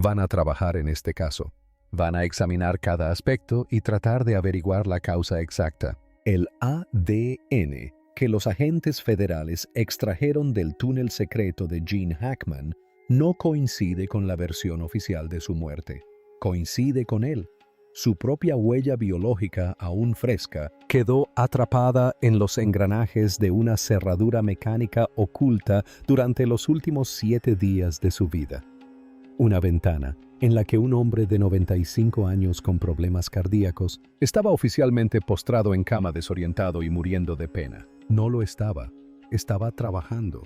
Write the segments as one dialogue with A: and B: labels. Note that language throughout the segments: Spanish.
A: van a trabajar en este caso. Van a examinar cada aspecto y tratar de averiguar la causa exacta. El ADN que los agentes federales extrajeron del túnel secreto de Gene Hackman no coincide con la versión oficial de su muerte. Coincide con él. Su propia huella biológica, aún fresca, quedó atrapada en los engranajes de una cerradura mecánica oculta durante los últimos 7 días de su vida. Una ventana en la que un hombre de 95 años con problemas cardíacos estaba oficialmente postrado en cama desorientado y muriendo de pena. No lo estaba. Estaba trabajando.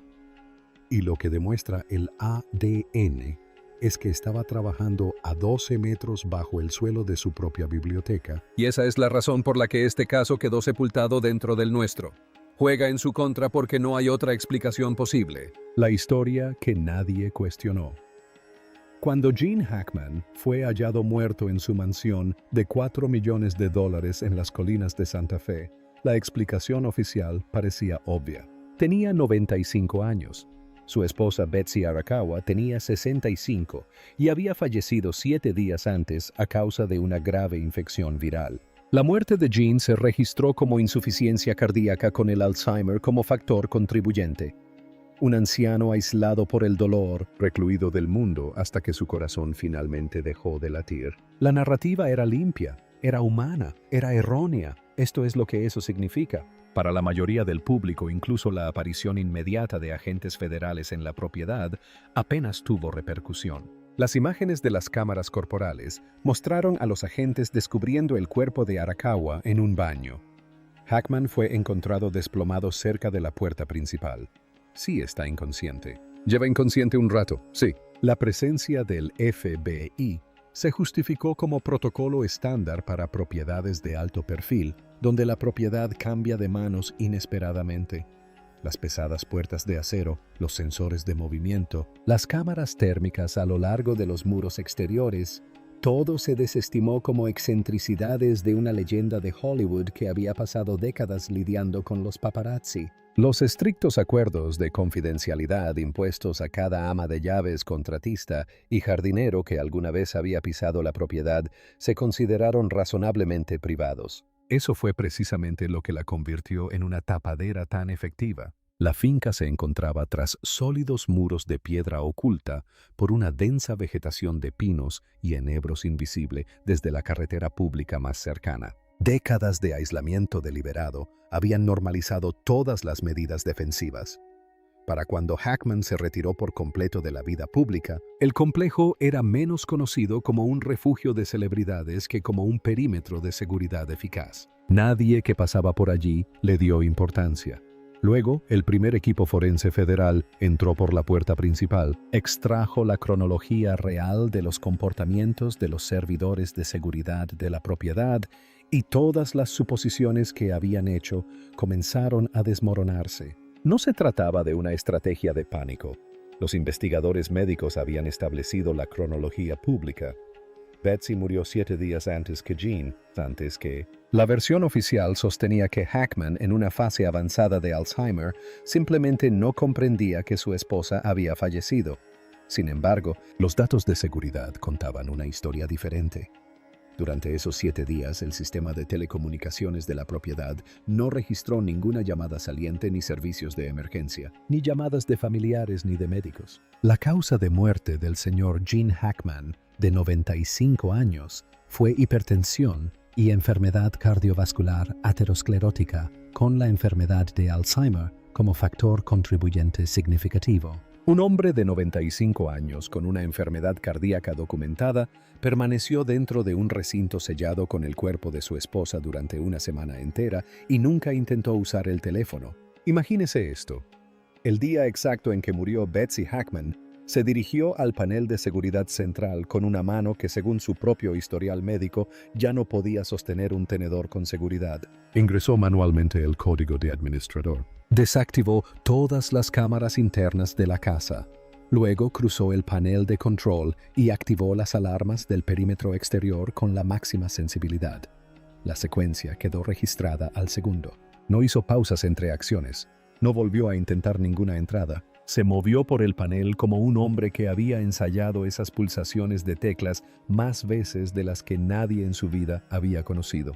A: Y lo que demuestra el ADN es que estaba trabajando a 12 metros bajo el suelo de su propia biblioteca. Y esa es la razón por la que este caso quedó sepultado dentro del nuestro. Juega en su contra porque no hay otra explicación posible. La historia que nadie cuestionó. Cuando Gene Hackman fue hallado muerto en su mansión de $4 millones en las colinas de Santa Fe, la explicación oficial parecía obvia. Tenía 95 años. Su esposa Betsy Arakawa tenía 65 y había fallecido 7 días antes a causa de una grave infección viral. La muerte de Gene se registró como insuficiencia cardíaca con el Alzheimer como factor contribuyente. Un anciano aislado por el dolor, recluido del mundo hasta que su corazón finalmente dejó de latir. La narrativa era limpia, era humana, era errónea. Esto es lo que eso significa. Para la mayoría del público, incluso la aparición inmediata de agentes federales en la propiedad apenas tuvo repercusión. Las imágenes de las cámaras corporales mostraron a los agentes descubriendo el cuerpo de Arakawa en un baño. Hackman fue encontrado desplomado cerca de la puerta principal. Sí está inconsciente. Lleva inconsciente un rato, sí. La presencia del FBI se justificó como protocolo estándar para propiedades de alto perfil, donde la propiedad cambia de manos inesperadamente. Las pesadas puertas de acero, los sensores de movimiento, las cámaras térmicas a lo largo de los muros exteriores, todo se desestimó como excentricidades de una leyenda de Hollywood que había pasado décadas lidiando con los paparazzi. Los estrictos acuerdos de confidencialidad impuestos a cada ama de llaves, contratista y jardinero que alguna vez había pisado la propiedad se consideraron razonablemente privados. Eso fue precisamente lo que la convirtió en una tapadera tan efectiva. La finca se encontraba tras sólidos muros de piedra oculta por una densa vegetación de pinos y enebros invisible desde la carretera pública más cercana. Décadas de aislamiento deliberado habían normalizado todas las medidas defensivas. Para cuando Hackman se retiró por completo de la vida pública, el complejo era menos conocido como un refugio de celebridades que como un perímetro de seguridad eficaz. Nadie que pasaba por allí le dio importancia. Luego, el primer equipo forense federal entró por la puerta principal, extrajo la cronología real de los comportamientos de los servidores de seguridad de la propiedad y todas las suposiciones que habían hecho comenzaron a desmoronarse. No se trataba de una estrategia de pánico. Los investigadores médicos habían establecido la cronología pública. Betsy murió 7 días antes que Gene, antes que... La versión oficial sostenía que Hackman, en una fase avanzada de Alzheimer, simplemente no comprendía que su esposa había fallecido. Sin embargo, los datos de seguridad contaban una historia diferente. Durante esos 7 días, el sistema de telecomunicaciones de la propiedad no registró ninguna llamada saliente ni servicios de emergencia, ni llamadas de familiares ni de médicos. La causa de muerte del señor Gene Hackman, de 95 años, fue hipertensión y enfermedad cardiovascular aterosclerótica, con la enfermedad de Alzheimer como factor contribuyente significativo. Un hombre de 95 años con una enfermedad cardíaca documentada permaneció dentro de un recinto sellado con el cuerpo de su esposa durante una semana entera y nunca intentó usar el teléfono. Imagínese esto. El día exacto en que murió Betsy Hackman, se dirigió al panel de seguridad central con una mano que, según su propio historial médico, ya no podía sostener un tenedor con seguridad. Ingresó manualmente el código de administrador. Desactivó todas las cámaras internas de la casa. Luego cruzó el panel de control y activó las alarmas del perímetro exterior con la máxima sensibilidad. La secuencia quedó registrada al segundo. No hizo pausas entre acciones. No volvió a intentar ninguna entrada. Se movió por el panel como un hombre que había ensayado esas pulsaciones de teclas más veces de las que nadie en su vida había conocido.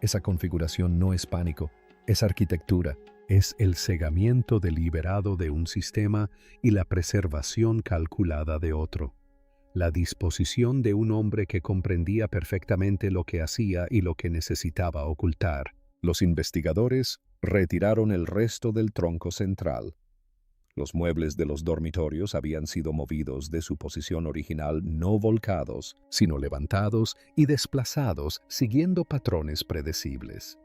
A: Esa configuración no es pánico, es arquitectura, es el cegamiento deliberado de un sistema y la preservación calculada de otro. La disposición de un hombre que comprendía perfectamente lo que hacía y lo que necesitaba ocultar. Los investigadores retiraron el resto del tronco central. Los muebles de los dormitorios habían sido movidos de su posición original, no volcados, sino levantados y desplazados siguiendo patrones predecibles.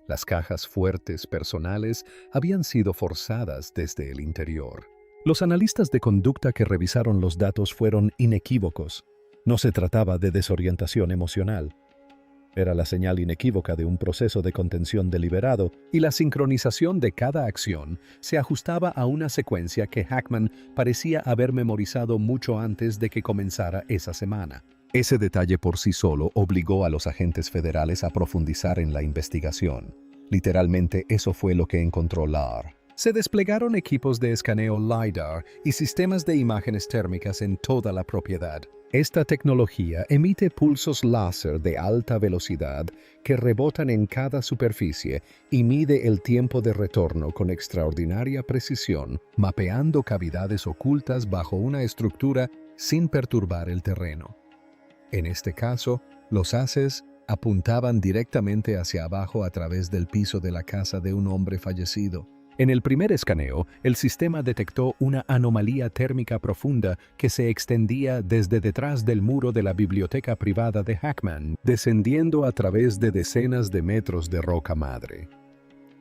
A: Las cajas fuertes personales habían sido forzadas desde el interior. Los analistas de conducta que revisaron los datos fueron inequívocos. No se trataba de desorientación emocional. Era la señal inequívoca de un proceso de contención deliberado y la sincronización de cada acción se ajustaba a una secuencia que Hackman parecía haber memorizado mucho antes de que comenzara esa semana. Ese detalle por sí solo obligó a los agentes federales a profundizar en la investigación. Literalmente eso fue lo que encontró Lahr. Se desplegaron equipos de escaneo LiDAR y sistemas de imágenes térmicas en toda la propiedad. Esta tecnología emite pulsos láser de alta velocidad que rebotan en cada superficie y mide el tiempo de retorno con extraordinaria precisión, mapeando cavidades ocultas bajo una estructura sin perturbar el terreno. En este caso, los haces apuntaban directamente hacia abajo a través del piso de la casa de un hombre fallecido. En el primer escaneo, el sistema detectó una anomalía térmica profunda que se extendía desde detrás del muro de la biblioteca privada de Hackman, descendiendo a través de decenas de metros de roca madre.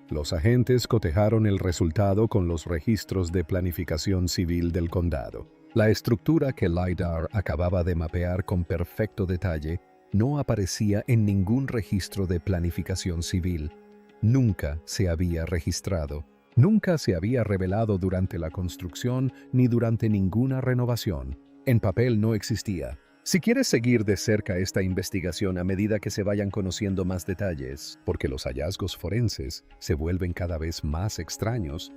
A: Los agentes cotejaron el resultado con los registros de planificación civil del condado. La estructura que LiDAR acababa de mapear con perfecto detalle no aparecía en ningún registro de planificación civil. Nunca se había registrado. Nunca se había revelado durante la construcción ni durante ninguna renovación. En papel no existía. Si quieres seguir de cerca esta investigación a medida que se vayan conociendo más detalles, porque los hallazgos forenses se vuelven cada vez más extraños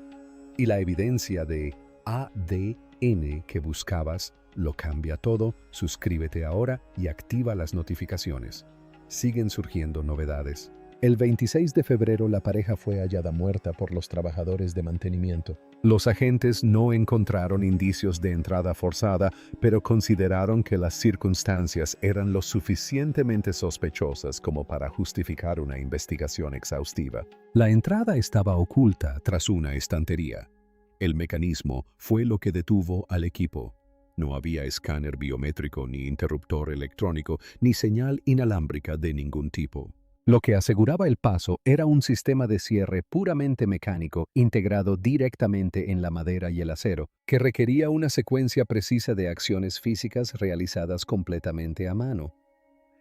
A: y la evidencia de ADN que buscabas lo cambia todo, suscríbete ahora y activa las notificaciones. Siguen surgiendo novedades. El 26 de febrero la pareja fue hallada muerta por los trabajadores de mantenimiento. Los agentes no encontraron indicios de entrada forzada, pero consideraron que las circunstancias eran lo suficientemente sospechosas como para justificar una investigación exhaustiva. La entrada estaba oculta tras una estantería. El mecanismo fue lo que detuvo al equipo. No había escáner biométrico, ni interruptor electrónico, ni señal inalámbrica de ningún tipo. Lo que aseguraba el paso era un sistema de cierre puramente mecánico integrado directamente en la madera y el acero, que requería una secuencia precisa de acciones físicas realizadas completamente a mano.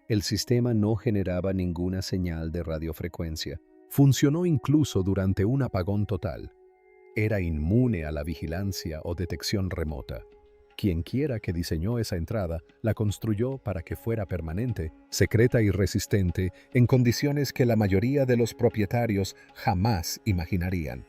A: El sistema no generaba ninguna señal de radiofrecuencia. Funcionó incluso durante un apagón total. Era inmune a la vigilancia o detección remota. Quienquiera que diseñó esa entrada la construyó para que fuera permanente, secreta y resistente en condiciones que la mayoría de los propietarios jamás imaginarían.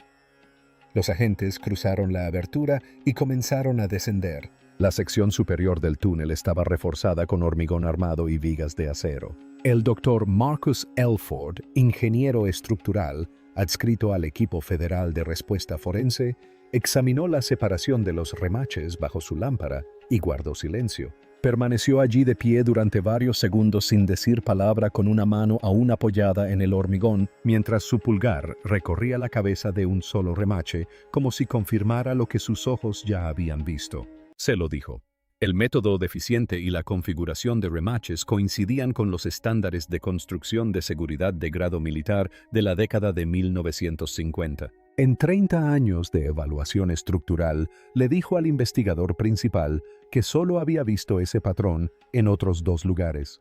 A: Los agentes cruzaron la abertura y comenzaron a descender. La sección superior del túnel estaba reforzada con hormigón armado y vigas de acero. El doctor Marcus Elford, ingeniero estructural, adscrito al equipo federal de respuesta forense, examinó la separación de los remaches bajo su lámpara y guardó silencio. Permaneció allí de pie durante varios segundos sin decir palabra, con una mano aún apoyada en el hormigón, mientras su pulgar recorría la cabeza de un solo remache, como si confirmara lo que sus ojos ya habían visto. Se lo dijo. El método deficiente y la configuración de remaches coincidían con los estándares de construcción de seguridad de grado militar de la década de 1950. En 30 años de evaluación estructural, le dijo al investigador principal que solo había visto ese patrón en otros 2 lugares.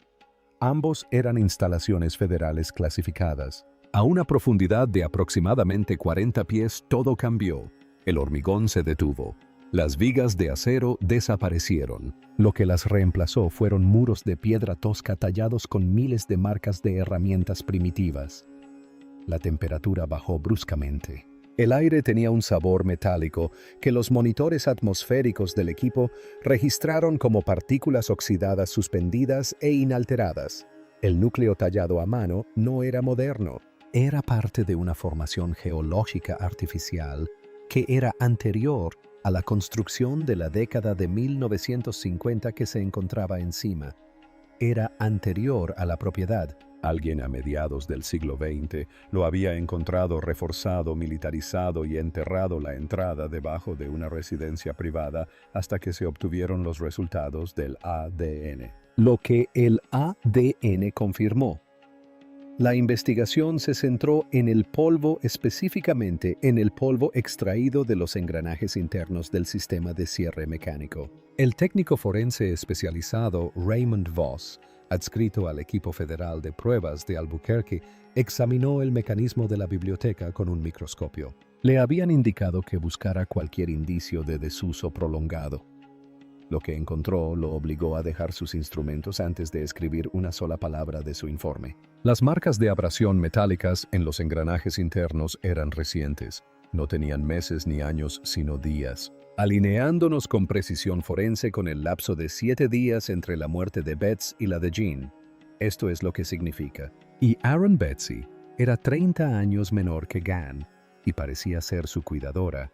A: Ambos eran instalaciones federales clasificadas. A una profundidad de aproximadamente 40 pies todo cambió. El hormigón se detuvo. Las vigas de acero desaparecieron. Lo que las reemplazó fueron muros de piedra tosca tallados con miles de marcas de herramientas primitivas. La temperatura bajó bruscamente. El aire tenía un sabor metálico que los monitores atmosféricos del equipo registraron como partículas oxidadas suspendidas e inalteradas. El núcleo tallado a mano no era moderno, era parte de una formación geológica artificial que era anterior a la construcción de la década de 1950 que se encontraba encima. Era anterior a la propiedad. Alguien a mediados del siglo XX lo había encontrado reforzado, militarizado y enterrado la entrada debajo de una residencia privada hasta que se obtuvieron los resultados del ADN. Lo que el ADN confirmó. La investigación se centró en el polvo, específicamente en el polvo extraído de los engranajes internos del sistema de cierre mecánico. El técnico forense especializado Raymond Voss, adscrito al equipo federal de pruebas de Albuquerque, examinó el mecanismo de la biblioteca con un microscopio. Le habían indicado que buscara cualquier indicio de desuso prolongado. Lo que encontró lo obligó a dejar sus instrumentos antes de escribir una sola palabra de su informe. Las marcas de abrasión metálicas en los engranajes internos eran recientes. No tenían meses ni años, sino días. Alineándonos con precisión forense con el lapso de 7 días entre la muerte de Betts y la de Jean. Esto es lo que significa. Y Aaron Betsy era 30 años menor que Gann y parecía ser su cuidadora.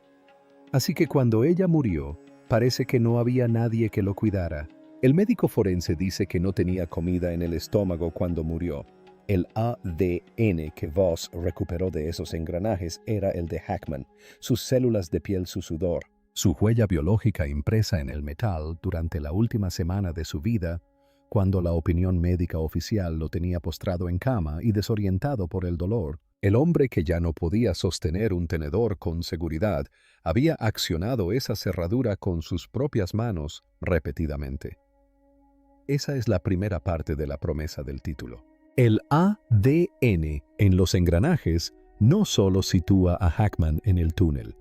A: Así que cuando ella murió, parece que no había nadie que lo cuidara. El médico forense dice que no tenía comida en el estómago cuando murió. El ADN que Voss recuperó de esos engranajes era el de Hackman, sus células de piel, su sudor. Su huella biológica impresa en el metal durante la última semana de su vida, cuando la opinión médica oficial lo tenía postrado en cama y desorientado por el dolor. El hombre que ya no podía sostener un tenedor con seguridad había accionado esa cerradura con sus propias manos repetidamente. Esa es la primera parte de la promesa del título. El ADN en los engranajes no solo sitúa a Hackman en el túnel,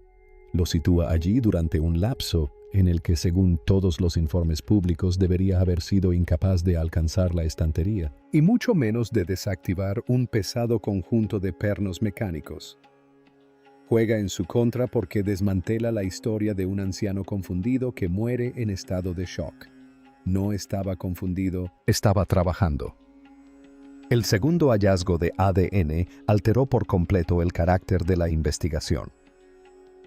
A: lo sitúa allí durante un lapso en el que, según todos los informes públicos, debería haber sido incapaz de alcanzar la estantería, y mucho menos de desactivar un pesado conjunto de pernos mecánicos. Juega en su contra porque desmantela la historia de un anciano confundido que muere en estado de shock. No estaba confundido, estaba trabajando. El segundo hallazgo de ADN alteró por completo el carácter de la investigación.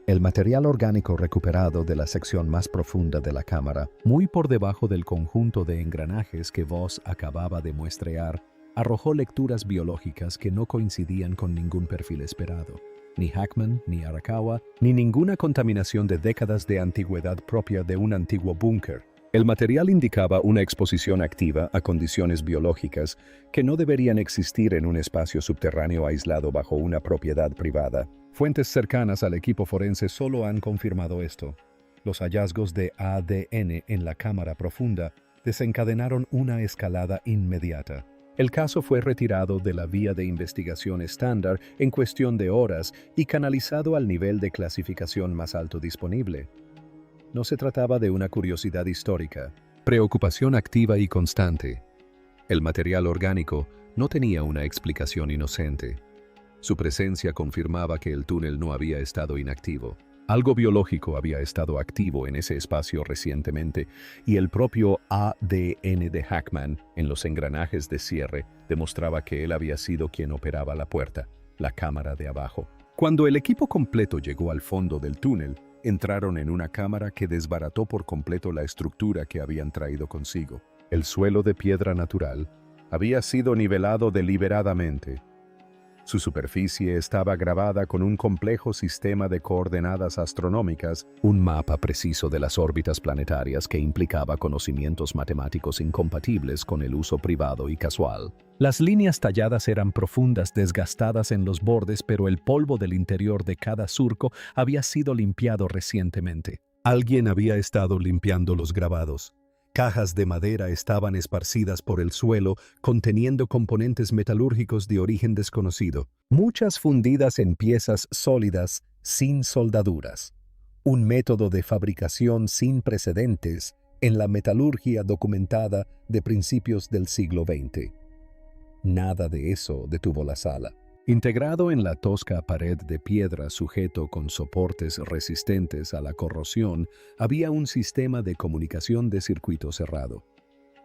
A: El material orgánico recuperado de la sección más profunda de la cámara, muy por debajo del conjunto de engranajes que Voss acababa de muestrear, arrojó lecturas biológicas que no coincidían con ningún perfil esperado. Ni Hackman, ni Arakawa, ni ninguna contaminación de décadas de antigüedad propia de un antiguo búnker. El material indicaba una exposición activa a condiciones biológicas que no deberían existir en un espacio subterráneo aislado bajo una propiedad privada. Fuentes cercanas al equipo forense solo han confirmado esto. Los hallazgos de ADN en la cámara profunda desencadenaron una escalada inmediata. El caso fue retirado de la vía de investigación estándar en cuestión de horas y canalizado al nivel de clasificación más alto disponible. No se trataba de una curiosidad histórica, preocupación activa y constante. El material orgánico no tenía una explicación inocente. Su presencia confirmaba que el túnel no había estado inactivo. Algo biológico había estado activo en ese espacio recientemente, y el propio ADN de Hackman en los engranajes de cierre demostraba que él había sido quien operaba la puerta, la cámara de abajo. Cuando el equipo completo llegó al fondo del túnel, entraron en una cámara que desbarató por completo la estructura que habían traído consigo. El suelo de piedra natural había sido nivelado deliberadamente. Su superficie estaba grabada con un complejo sistema de coordenadas astronómicas, un mapa preciso de las órbitas planetarias que implicaba conocimientos matemáticos incompatibles con el uso privado y casual. Las líneas talladas eran profundas, desgastadas en los bordes, pero el polvo del interior de cada surco había sido limpiado recientemente. Alguien había estado limpiando los grabados. Cajas de madera estaban esparcidas por el suelo, conteniendo componentes metalúrgicos de origen desconocido, muchas fundidas en piezas sólidas, sin soldaduras. Un método de fabricación sin precedentes en la metalurgia documentada de principios del siglo XX. Nada de eso detuvo la sala. Integrado en la tosca pared de piedra sujeto con soportes resistentes a la corrosión, había un sistema de comunicación de circuito cerrado.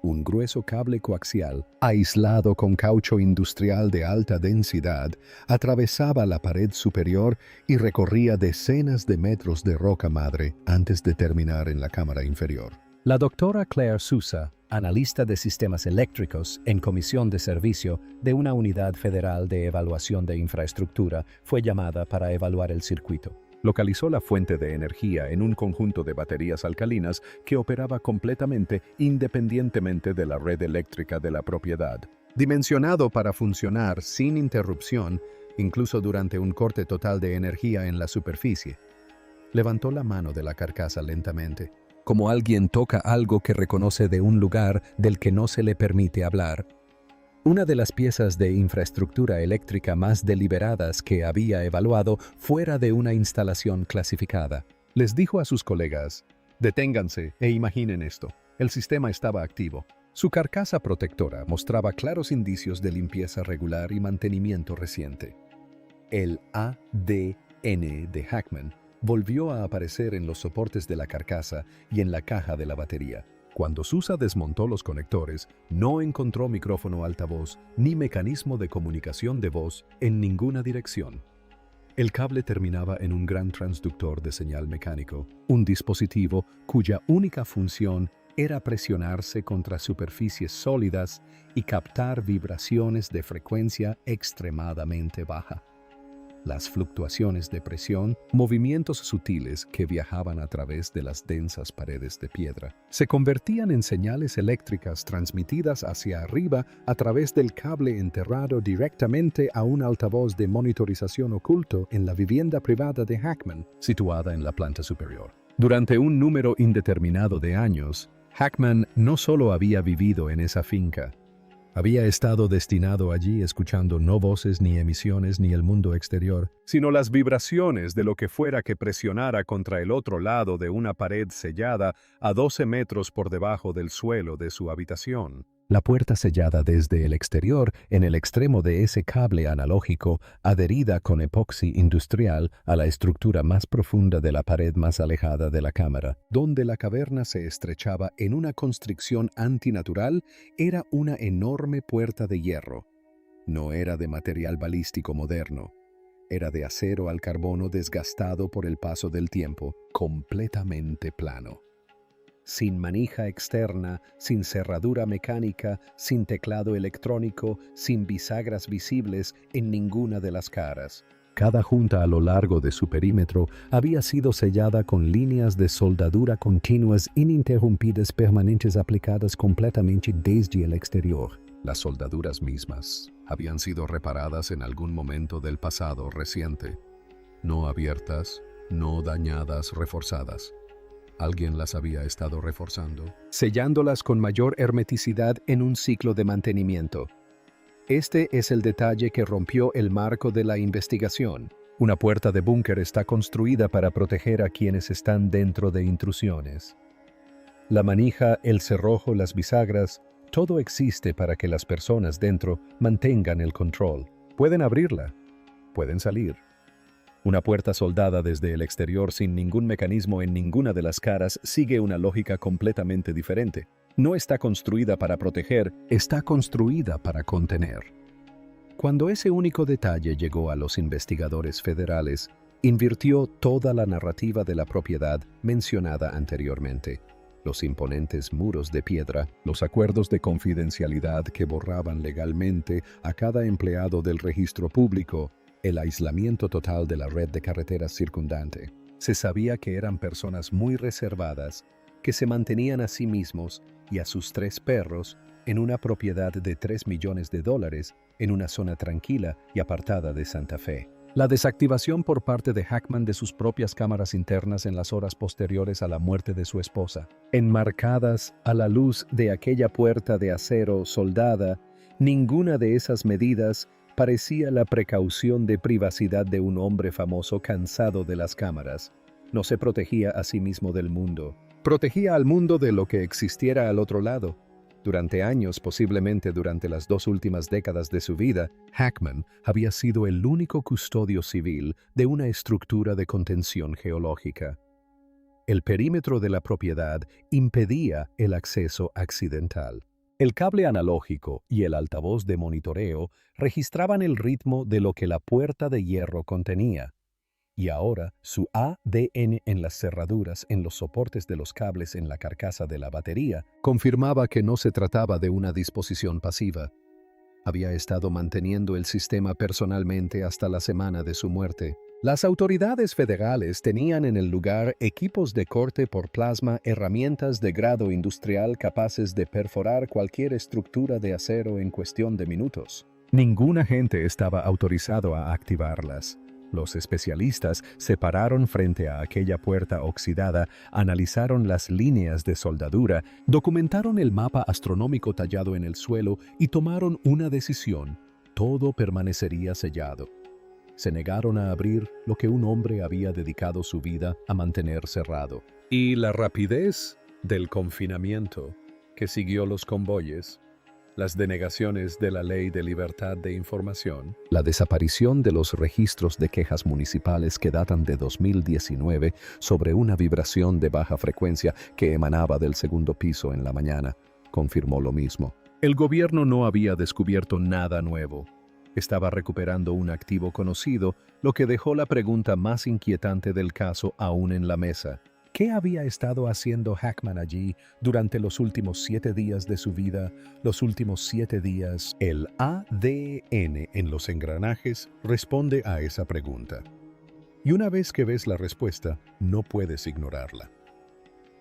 A: Un grueso cable coaxial, aislado con caucho industrial de alta densidad, atravesaba la pared superior y recorría decenas de metros de roca madre antes de terminar en la cámara inferior. La doctora Claire Sousa, analista de sistemas eléctricos en comisión de servicio de una unidad federal de evaluación de infraestructura, fue llamada para evaluar el circuito. Localizó la fuente de energía en un conjunto de baterías alcalinas que operaba completamente independientemente de la red eléctrica de la propiedad. Dimensionado para funcionar sin interrupción, incluso durante un corte total de energía en la superficie. Levantó la mano de la carcasa lentamente, como alguien toca algo que reconoce de un lugar del que no se le permite hablar. Una de las piezas de infraestructura eléctrica más deliberadas que había evaluado fuera de una instalación clasificada. Les dijo a sus colegas: «Deténganse e imaginen esto. El sistema estaba activo». Su carcasa protectora mostraba claros indicios de limpieza regular y mantenimiento reciente. El ADN de Hackman volvió a aparecer en los soportes de la carcasa y en la caja de la batería. Cuando Sousa desmontó los conectores, no encontró micrófono altavoz ni mecanismo de comunicación de voz en ninguna dirección. El cable terminaba en un gran transductor de señal mecánico, un dispositivo cuya única función era presionarse contra superficies sólidas y captar vibraciones de frecuencia extremadamente baja. Las fluctuaciones de presión, movimientos sutiles que viajaban a través de las densas paredes de piedra, se convertían en señales eléctricas transmitidas hacia arriba a través del cable enterrado directamente a un altavoz de monitorización oculto en la vivienda privada de Hackman, situada en la planta superior. Durante un número indeterminado de años, Hackman no solo había vivido en esa finca, había estado destinado allí escuchando no voces ni emisiones ni el mundo exterior, sino las vibraciones de lo que fuera que presionara contra el otro lado de una pared sellada a 12 metros por debajo del suelo de su habitación. La puerta sellada desde el exterior en el extremo de ese cable analógico, adherida con epoxi industrial a la estructura más profunda de la pared más alejada de la cámara, donde la caverna se estrechaba en una constricción antinatural, era una enorme puerta de hierro. No era de material balístico moderno. Era de acero al carbono desgastado por el paso del tiempo, completamente plano. Sin manija externa, sin cerradura mecánica, sin teclado electrónico, sin bisagras visibles en ninguna de las caras. Cada junta a lo largo de su perímetro había sido sellada con líneas de soldadura continuas ininterrumpidas permanentes aplicadas completamente desde el exterior. Las soldaduras mismas habían sido reparadas en algún momento del pasado reciente, no abiertas, no dañadas, reforzadas. Alguien las había estado reforzando, sellándolas con mayor hermeticidad en un ciclo de mantenimiento. Este es el detalle que rompió el marco de la investigación. Una puerta de búnker está construida para proteger a quienes están dentro de intrusiones. La manija, el cerrojo, las bisagras, todo existe para que las personas dentro mantengan el control. Pueden abrirla, pueden salir. Una puerta soldada desde el exterior sin ningún mecanismo en ninguna de las caras sigue una lógica completamente diferente. No está construida para proteger, está construida para contener. Cuando ese único detalle llegó a los investigadores federales, invirtió toda la narrativa de la propiedad mencionada anteriormente. Los imponentes muros de piedra, los acuerdos de confidencialidad que borraban legalmente a cada empleado del registro público, el aislamiento total de la red de carreteras circundante. Se sabía que eran personas muy reservadas, que se mantenían a sí mismos y a sus 3 perros en una propiedad de $3 millones en una zona tranquila y apartada de Santa Fe. La desactivación por parte de Hackman de sus propias cámaras internas en las horas posteriores a la muerte de su esposa, enmarcadas a la luz de aquella puerta de acero soldada, ninguna de esas medidas parecía la precaución de privacidad de un hombre famoso cansado de las cámaras. No se protegía a sí mismo del mundo. Protegía al mundo de lo que existiera al otro lado. Durante años, posiblemente durante las 2 últimas décadas de su vida, Hackman había sido el único custodio civil de una estructura de contención geológica. El perímetro de la propiedad impedía el acceso accidental. El cable analógico y el altavoz de monitoreo registraban el ritmo de lo que la puerta de hierro contenía. Y ahora, su ADN en las cerraduras, en los soportes de los cables en la carcasa de la batería, confirmaba que no se trataba de una disposición pasiva. Había estado manteniendo el sistema personalmente hasta la semana de su muerte. Las autoridades federales tenían en el lugar equipos de corte por plasma, herramientas de grado industrial capaces de perforar cualquier estructura de acero en cuestión de minutos. Ningún agente estaba autorizado a activarlas. Los especialistas se pararon frente a aquella puerta oxidada, analizaron las líneas de soldadura, documentaron el mapa astronómico tallado en el suelo y tomaron una decisión. Todo permanecería sellado. Se negaron a abrir lo que un hombre había dedicado su vida a mantener cerrado. Y la rapidez del confinamiento que siguió los convoyes, las denegaciones de la Ley de Libertad de Información, la desaparición de los registros de quejas municipales que datan de 2019 sobre una vibración de baja frecuencia que emanaba del segundo piso en la mañana, confirmó lo mismo. El gobierno no había descubierto nada nuevo. Estaba recuperando un activo conocido, lo que dejó la pregunta más inquietante del caso aún en la mesa. ¿Qué había estado haciendo Hackman allí durante los últimos 7 días de su vida, los últimos 7 días? El ADN en los engranajes responde a esa pregunta. Y una vez que ves la respuesta, no puedes ignorarla.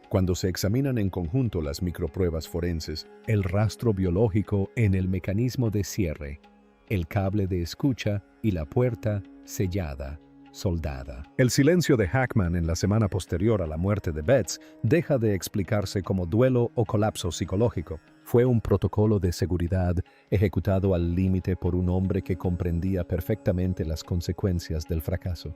A: Cuando se examinan en conjunto las micropruebas forenses, el rastro biológico en el mecanismo de cierre, el cable de escucha y la puerta sellada, soldada. El silencio de Hackman en la semana posterior a la muerte de Betts deja de explicarse como duelo o colapso psicológico. Fue un protocolo de seguridad ejecutado al límite por un hombre que comprendía perfectamente las consecuencias del fracaso.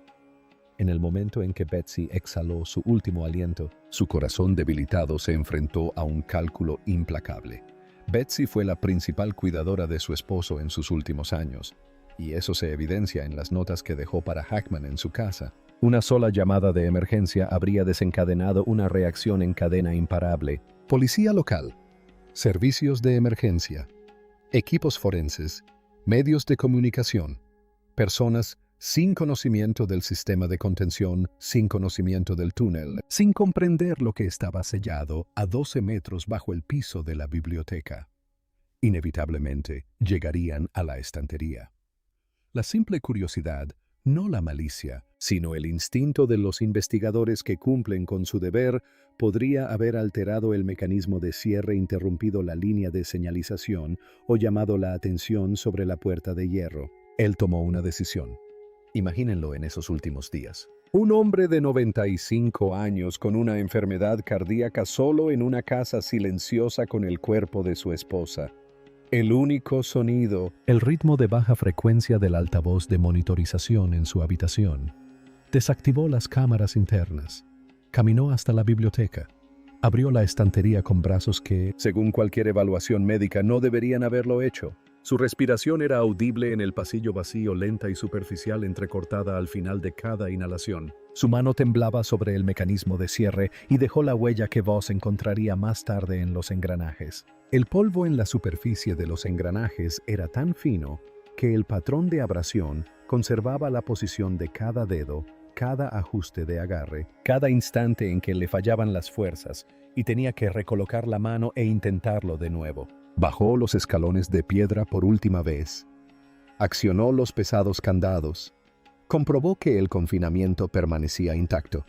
A: En el momento en que Betsy exhaló su último aliento, su corazón debilitado se enfrentó a un cálculo implacable. Betsy fue la principal cuidadora de su esposo en sus últimos años, y eso se evidencia en las notas que dejó para Hackman en su casa. Una sola llamada de emergencia habría desencadenado una reacción en cadena imparable. Policía local, servicios de emergencia, equipos forenses, medios de comunicación, personas sin conocimiento del sistema de contención, sin conocimiento del túnel, sin comprender lo que estaba sellado a 12 metros bajo el piso de la biblioteca. Inevitablemente llegarían a la estantería. La simple curiosidad, no la malicia, sino el instinto de los investigadores que cumplen con su deber, podría haber alterado el mecanismo de cierre, interrumpido la línea de señalización o llamado la atención sobre la puerta de hierro. Él tomó una decisión. Imagínenlo en esos últimos días. Un hombre de 95 años con una enfermedad cardíaca solo en una casa silenciosa con el cuerpo de su esposa. El único sonido, el ritmo de baja frecuencia del altavoz de monitorización en su habitación. Desactivó las cámaras internas. Caminó hasta la biblioteca. Abrió la estantería con brazos que, según cualquier evaluación médica, no deberían haberlo hecho. Su respiración era audible en el pasillo vacío, lenta y superficial, entrecortada al final de cada inhalación. Su mano temblaba sobre el mecanismo de cierre y dejó la huella que Voss encontraría más tarde en los engranajes. El polvo en la superficie de los engranajes era tan fino que el patrón de abrasión conservaba la posición de cada dedo, cada ajuste de agarre, cada instante en que le fallaban las fuerzas y tenía que recolocar la mano e intentarlo de nuevo. Bajó los escalones de piedra por última vez. Accionó los pesados candados. Comprobó que el confinamiento permanecía intacto.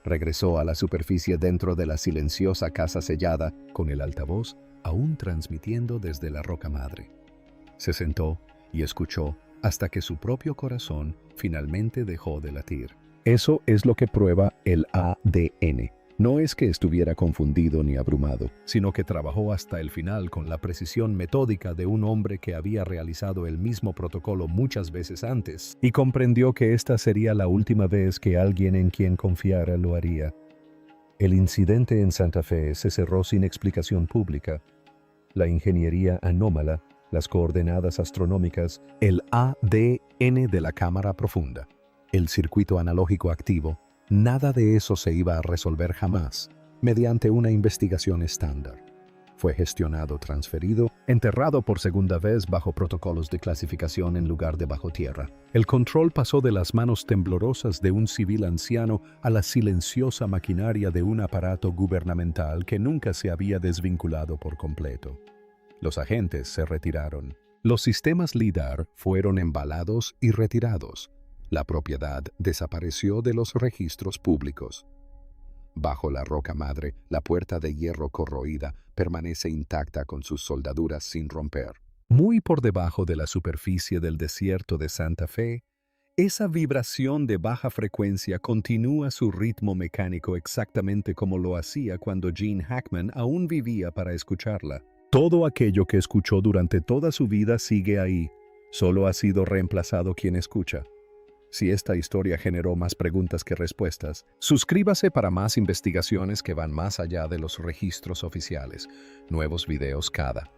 A: Regresó a la superficie dentro de la silenciosa casa sellada, con el altavoz aún transmitiendo desde la roca madre. Se sentó y escuchó hasta que su propio corazón finalmente dejó de latir. Eso es lo que prueba el ADN. No es que estuviera confundido ni abrumado, sino que trabajó hasta el final con la precisión metódica de un hombre que había realizado el mismo protocolo muchas veces antes, y comprendió que esta sería la última vez que alguien en quien confiara lo haría. El incidente en Santa Fe se cerró sin explicación pública. la ingeniería anómala, las coordenadas astronómicas, el ADN de la cámara profunda, el circuito analógico activo, nada de eso se iba a resolver jamás mediante una investigación estándar. Fue gestionado, transferido, enterrado por segunda vez bajo protocolos de clasificación en lugar de bajo tierra. El control pasó de las manos temblorosas de un civil anciano a la silenciosa maquinaria de un aparato gubernamental que nunca se había desvinculado por completo. Los agentes se retiraron. Los sistemas LIDAR fueron embalados y retirados. La propiedad desapareció de los registros públicos. Bajo la roca madre, la puerta de hierro corroída permanece intacta con sus soldaduras sin romper. Muy por debajo de la superficie del desierto de Santa Fe, esa vibración de baja frecuencia continúa su ritmo mecánico exactamente como lo hacía cuando Gene Hackman aún vivía para escucharla. Todo aquello que escuchó durante toda su vida sigue ahí, solo ha sido reemplazado quien escucha. Si esta historia generó más preguntas que respuestas, suscríbase para más investigaciones que van más allá de los registros oficiales. Nuevos videos cada